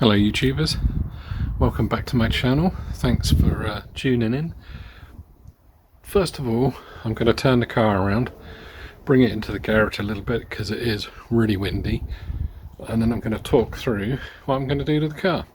Hello YouTubers, welcome back to my channel. Thanks for tuning in. First of all, I'm going to turn the car around, bring it into the garage a little bit because it is really windy, and then I'm going to talk through what I'm going to do to the car.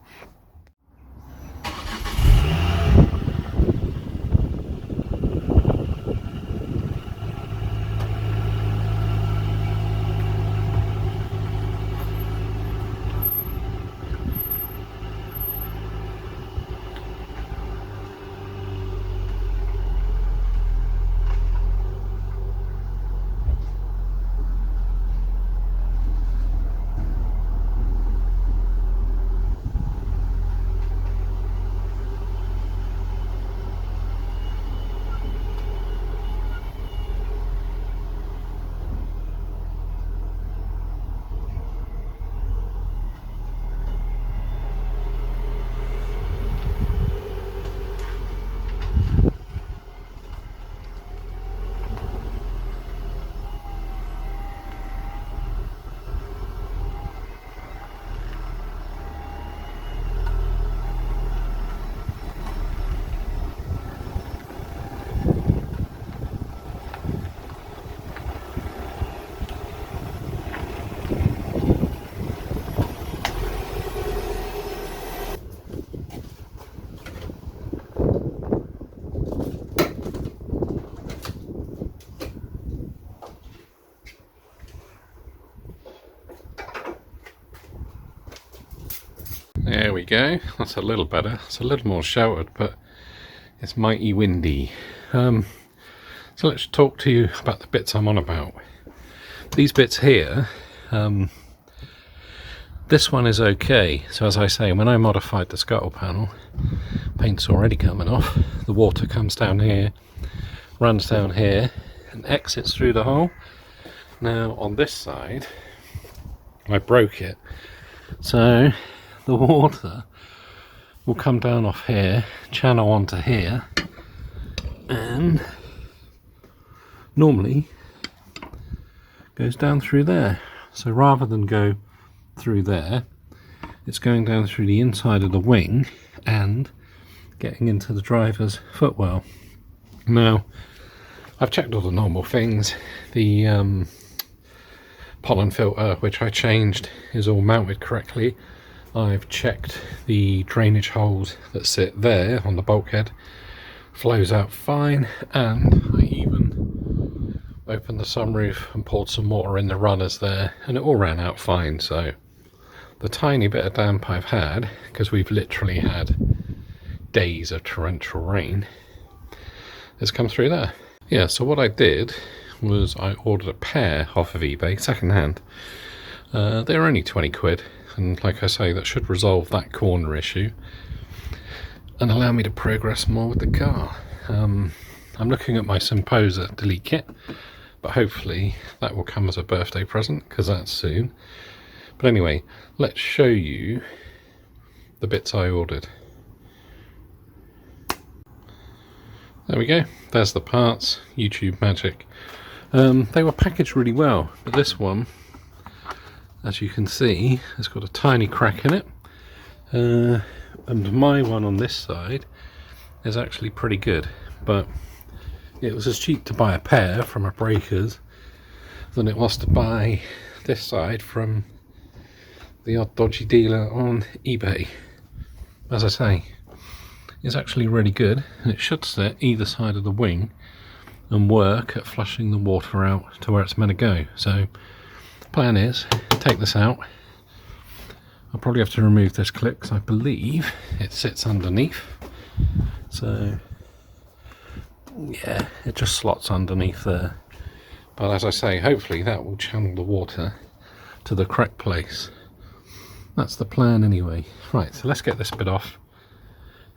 There we go, that's a little better. It's a little more sheltered, but it's mighty windy. So let's talk to you about the bits I'm on about. These bits here, this one is okay. So as I say, when I modified the scuttle panel, paint's already coming off. The water comes down here, runs down here, and exits through the hole. Now on this side, I broke it. So the water will come down off here, channel onto here, and normally goes down through there. So rather than go through there, it's going down through the inside of the wing and getting into the driver's footwell. Now I've checked all the normal things. The pollen filter, which I changed, is all mounted correctly. I've checked the drainage holes that sit there on the bulkhead, flows out fine, and I even opened the sunroof and poured some water in the runners there, and it all ran out fine. So the tiny bit of damp I've had, because we've literally had days of torrential rain, has come through there. Yeah, so what I did was I ordered a pair off of eBay, second hand. They were only 20 quid. And like I say, that should resolve that corner issue and allow me to progress more with the car. I'm looking at my Simposer delete kit, but hopefully that will come as a birthday present because that's soon. But anyway, let's show you the bits I ordered. There we go, there's the parts, YouTube magic. They were packaged really well, but this one, as you can see, it's got a tiny crack in it, and my one on this side is actually pretty good, but it was as cheap to buy a pair from a breakers than it was to buy this side from the odd dodgy dealer on eBay. As I say, it's actually really good, and it should sit either side of the wing and work at flushing the water out to where it's meant to go. So plan is take this out. I'll probably have to remove this clip because I believe it sits underneath. So yeah, it just slots underneath there. But as I say, hopefully that will channel the water to the correct place. That's the plan anyway. Right, so let's get this bit off,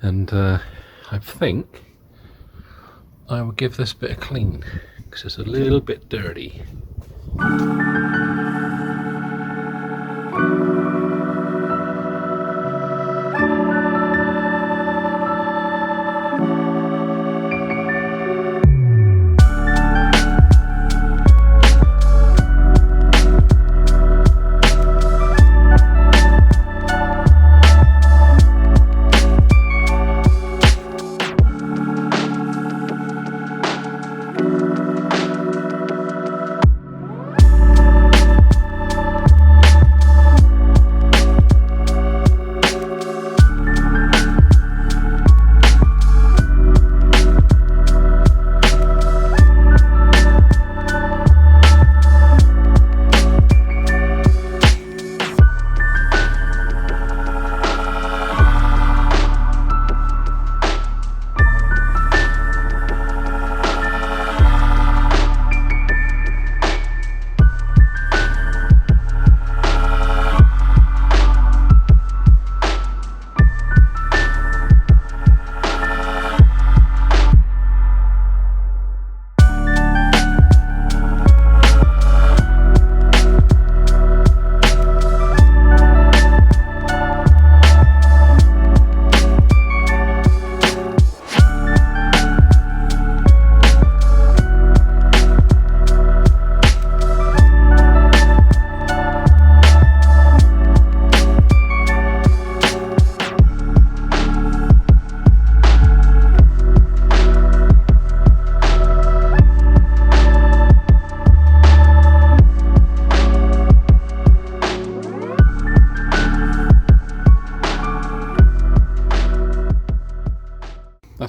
and I think I will give this bit a clean because it's a little bit dirty.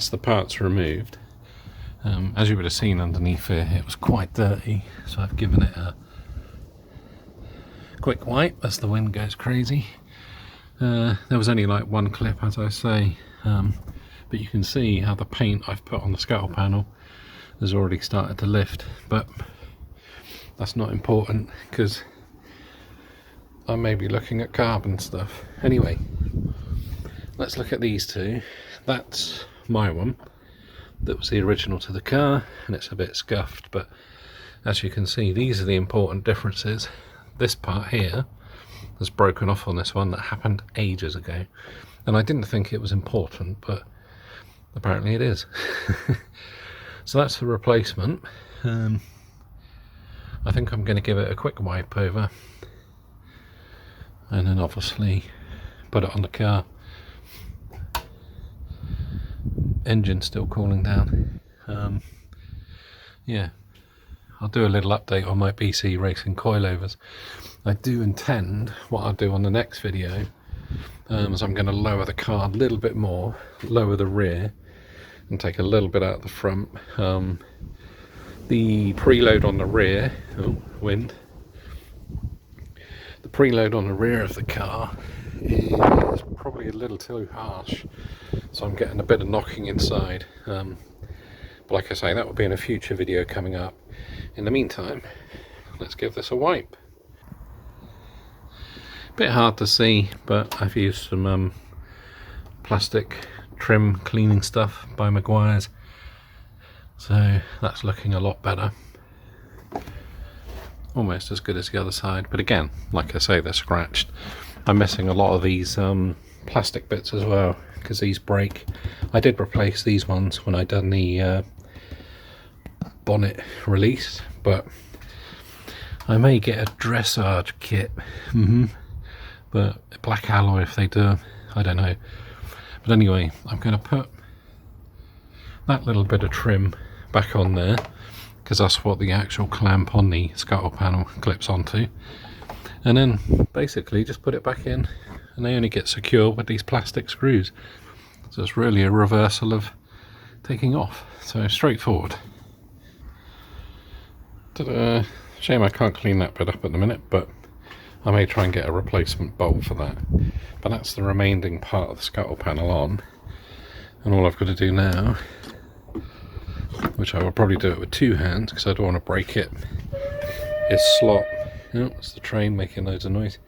that's the parts removed. As you would have seen underneath here, it was quite dirty, so I've given it a quick wipe as the wind goes crazy. There was only like one clip, as I say, but you can see how the paint I've put on the scuttle panel has already started to lift, but that's not important because I may be looking at carbon stuff. Anyway, let's look at these two. That's my one. That was the original to the car, and it's a bit scuffed, but as you can see, these are the important differences. This part here has broken off on this one. That happened ages ago, and I didn't think it was important, but apparently it is. So that's the replacement. I think I'm going to give it a quick wipe over and then obviously put it on the car. Engine still cooling down. Yeah, I'll do a little update on my BC racing coilovers. I do intend, what I'll do on the next video, is I'm going to lower the car a little bit more, lower the rear and take a little bit out the front. The preload on the rear, oh, wind. The preload on the rear of the car is probably a little too harsh, so I'm getting a bit of knocking inside. But like I say, that will be in a future video coming up. In the meantime, let's give this a wipe. Bit hard to see, but I've used some plastic trim cleaning stuff by Maguire's, so that's looking a lot better. Almost as good as the other side, but again, like I say, they're scratched. I'm missing a lot of these plastic bits as well because these break. I did replace these ones when I done the bonnet release, but I may get a dressage kit. But black alloy if they do, I don't know. But anyway, I'm going to put that little bit of trim back on there because that's what the actual clamp on the scuttle panel clips onto, and then basically just put it back in, and they only get secure with these plastic screws, so it's really a reversal of taking off. So straightforward. Shame I can't clean that bit up at the minute, but I may try and get a replacement bolt for that. But that's the remaining part of the scuttle panel on, and all I've got to do now, which I will probably do it with two hands because I don't want to break it, is slot, oh, it's the train making loads of noise,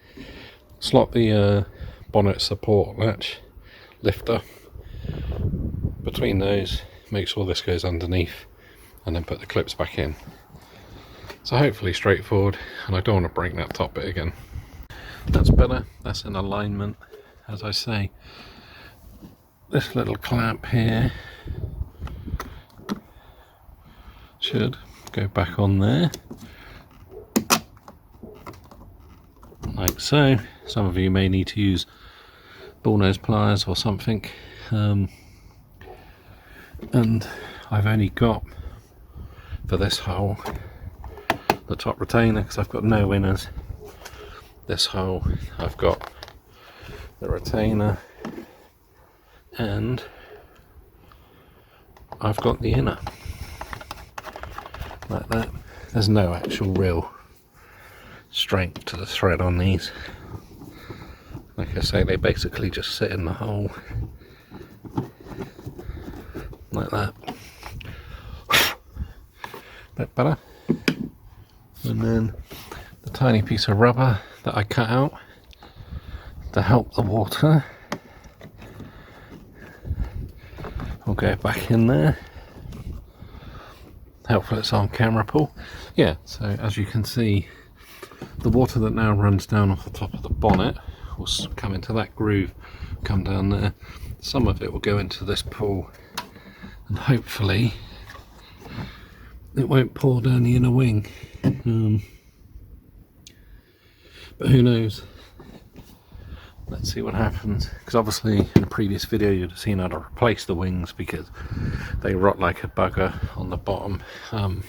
slot the bonnet support latch lifter between those, make sure this goes underneath, and then put the clips back in. So hopefully straightforward, and I don't want to break that top bit again. That's better, that's in alignment. As I say, this little clamp here should go back on there, like so. Some of you may need to use bullnose pliers or something, and I've only got, for this hole, the top retainer because I've got no winners. This hole I've got the retainer, and I've got the inner, like that. There's no actual real strength to the thread on these. Like I say, they basically just sit in the hole like that. Bit better. And then the tiny piece of rubber that I cut out to help the water will go back in there. Helpful it's on camera pull. Yeah, so as you can see, the water that now runs down off the top of the bonnet will come into that groove, come down there. Some of it will go into this pool, and hopefully it won't pour down the inner wing. But who knows? Let's see what happens, because obviously in the previous video you'd have seen how to replace the wings because they rot like a bugger on the bottom. And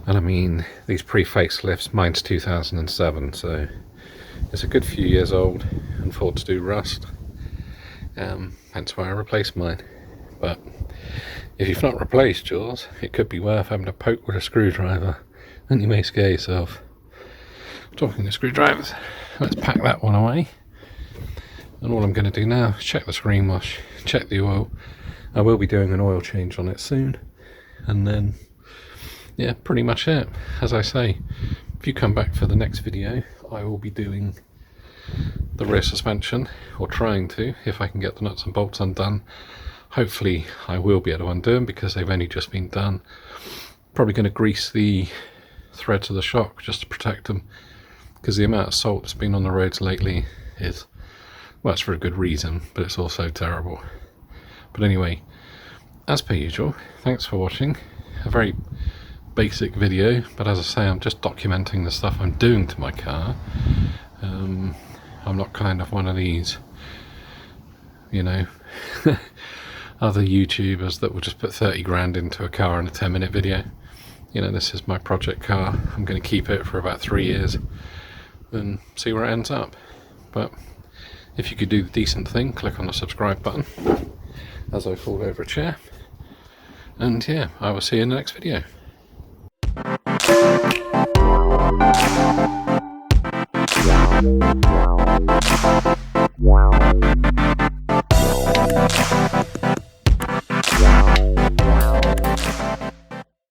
I mean, these pre-facelifts, mine's 2007, so it's a good few years old and Fords do rust, hence why I replaced mine. But if you've not replaced yours, it could be worth having a poke with a screwdriver, and you may scare yourself. Talking of screwdrivers, let's pack that one away. And all I'm going to do now is check the screen wash, check the oil. I will be doing an oil change on it soon, and then yeah, pretty much it. As I say, if you come back for the next video, I will be doing the rear suspension, or trying to, if I can get the nuts and bolts undone. Hopefully I will be able to undo them because they've only just been done. Probably going to grease the threads of the shock just to protect them, because the amount of salt that's been on the roads lately is, well, it's for a good reason, but it's also terrible. But anyway, as per usual, thanks for watching. A very basic video, but as I say, I'm just documenting the stuff I'm doing to my car. I'm not kind of one of these, you know, other YouTubers that will just put 30 grand into a car in a 10-minute video. You know, this is my project car. I'm going to keep it for about 3 years and see where it ends up. But if you could do the decent thing, click on the subscribe button as I fall over a chair. And yeah, I will see you in the next video.